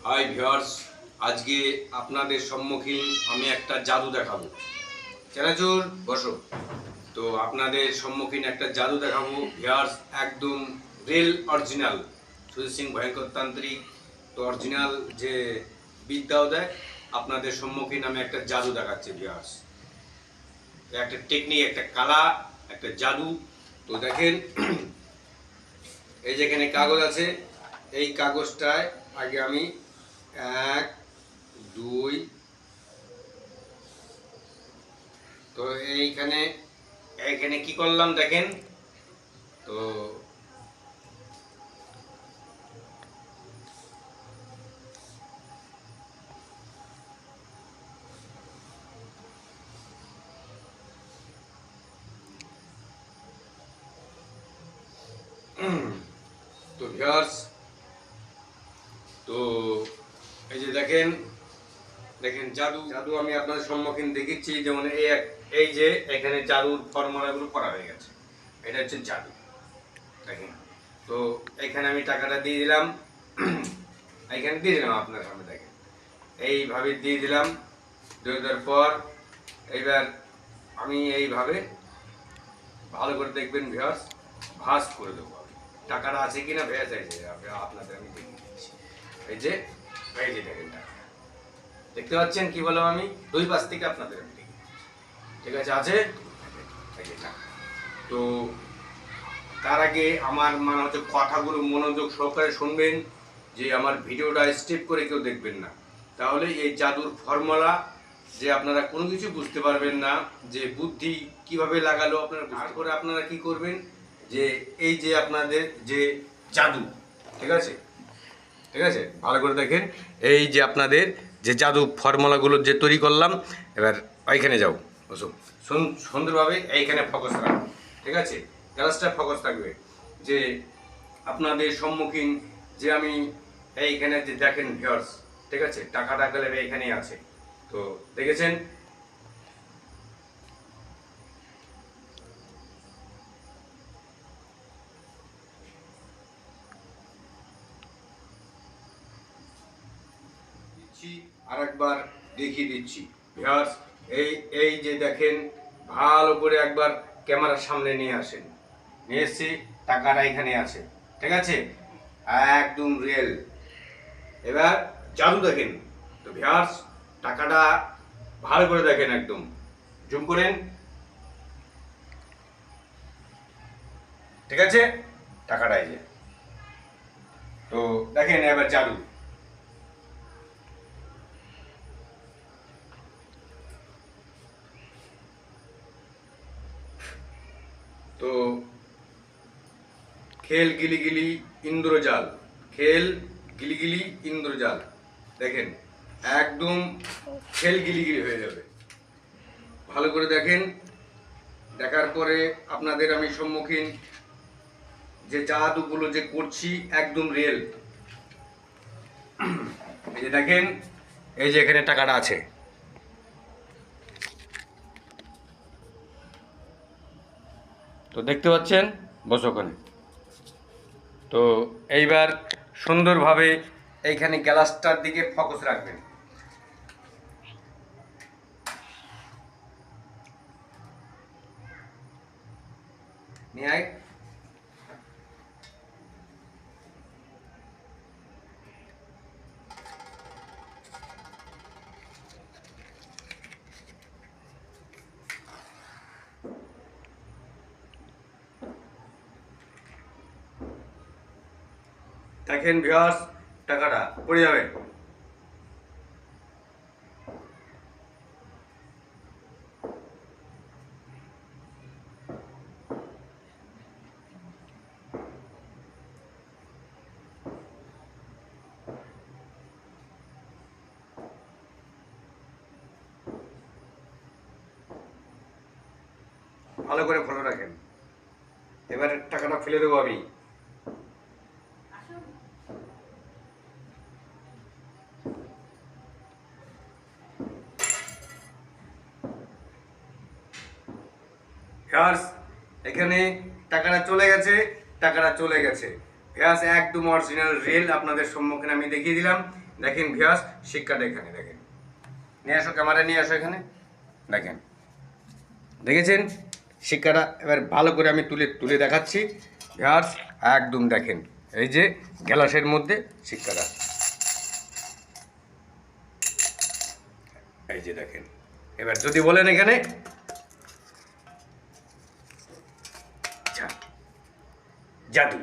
Hi viewers, আজকে আপনাদের সম্মুখীন আমি একটা জাদু দেখাবো। চানাচুর বসো। তো আপনাদের সম্মুখীন একটা জাদু দেখাবো ভিউয়ার্স, একদম রিয়েল অরিজিনাল সুজিত সিং ভয়ঙ্কর তান্ত্রিক। তো অরিজিনাল যে বিদ্যাও দেয়, আপনাদের সম্মুখীন আমি একটা জাদু দেখাচ্ছি ভিউয়ার্স। একটা টেকনিক, একটা কালা, একটা জাদু। তো দেখেন, এই যেখানে কাগজ আছে, এই কাগজটায় আগে আমি 1 2, তো এইখানে এইখানে কি করলাম দেখেন। তো তো ভিউয়ার্স, তো এই যে দেখেন দেখেন জাদু জাদু আমি আপনাদের সম্মুখীন দেখিচ্ছি। যেমন এই যে এখানে জাদুর ফর্মুলাগুলো করা হয়ে গেছে, এটা হচ্ছে জাদু। দেখেন, তো এখানে আমি টাকাটা দিয়ে দিলাম, এখানে দিয়ে দিলাম আপনার সামনে। দেখেন, এইভাবে দিয়ে দিলাম। দিয়ে দেওয়ার পর এইবার আমি এইভাবে ভালো করে দেখবেন ভিউয়ার্স, ভাঁজ করে দেবো। টাকাটা আছে কিনা ভেজ আছে আপনাদের আমি দেখিয়ে দিচ্ছি। এই যে দেখেন টাকাটা দেখতে পাচ্ছেন, কি বললাম আমি, 2 পাশ থেকে আপনাদের আমি দেখিয়ে দিচ্ছি। ঠিক আছে, আছে এই যে টাকা। তো তার আগে আমার মানে হচ্ছে কথাগুলো মনোযোগ সহকারে শুনবেন, যে আমার ভিডিওটা স্কিপ করে কেউ দেখবেন না। তাহলে এই জাদুর ফর্মুলা যে আপনারা কোনো কিছু বুঝতে পারবেন না, যে বুদ্ধি কিভাবে লাগালো আপনারা। তারপরে আপনারা কি করবেন, যে এই যে আপনাদের যে জাদু, ঠিক আছে, ঠিক আছে, ভালো করে দেখেন। এই যে আপনাদের যে জাদু ফর্মুলাগুলো যে তৈরি করলাম, এবার ওইখানে যাও, বসো, সুন্দরভাবে এইখানে ফোকাস রাখো। ঠিক আছে, গ্লাসটা ফোকাস থাকবে। যে আপনাদের সম্মুখীন যে আমি এইখানে যে দেখেন ভিউয়ার্স, ঠিক আছে, টাকাটা গেলে এইখানেই আছে। তো দেখেছেন, আর একবার দেখিয়ে দিচ্ছি ভিউয়ার্স। এই এই যে দেখেন, ভালো করে একবার ক্যামেরার সামনে নিয়ে আসেন। নিয়ে এসছি, টাকাটা এখানে আছে, ঠিক আছে, একদম রিয়েল। এবার জাদু দেখেন। তো ভিউয়ার্স, টাকাটা ভালো করে দেখেন, একদম জুম করেন, ঠিক আছে, টাকাটা এই যে। তো দেখেন এবার জাদু। তো খেল গিলিগিলি ইন্দ্রজাল, খেল গিলিগিলি ইন্দ্রজাল, দেখেন একদম খেল গিলিগিলি হয়ে যাবে। ভালো করে দেখেন। দেখার পরে আপনাদের আমি সম্মুখীন যে জাদুগুলো যে করছি একদম রিয়েল। এই যে দেখেন, এই যে এখানে টাকাটা আছে, তো দেখতে পাচ্ছেন, বসো ওখানে। তো এইবার সুন্দরভাবে এইখানে গ্লাসটার দিকে ফোকাস রাখবেন। নিয়ে আয়। দেখেন ভিউয়ার্স, টাকাটা পড়ে যাবে। ভালো করে ফলো রাখেন। এবার টাকাটা ফেলে দেবো আমি। ভিউয়ার্স, এখানে টাকাটা চলে গেছে, টাকাটা চলে গেছে ভিউয়ার্স, একদম অরিজিনাল রিয়েল আপনাদের সম্মুখীন আমি দেখিয়ে দিলাম। দেখেন ভিউয়ার্স শিক্ষাটা এখানে দেখেন, নিয়ে আসো ক্যামেরা নিয়ে আসো এখানে দেখেন, দেখেছেন শিক্ষাটা। এবার ভালো করে আমি তুলে তুলে দেখাচ্ছি ভিউয়ার্স, একদম দেখেন এই যে গ্লাসের মধ্যে শিক্ষাটা, এই যে দেখেন। এবার যদি বলেন এখানে জাদু,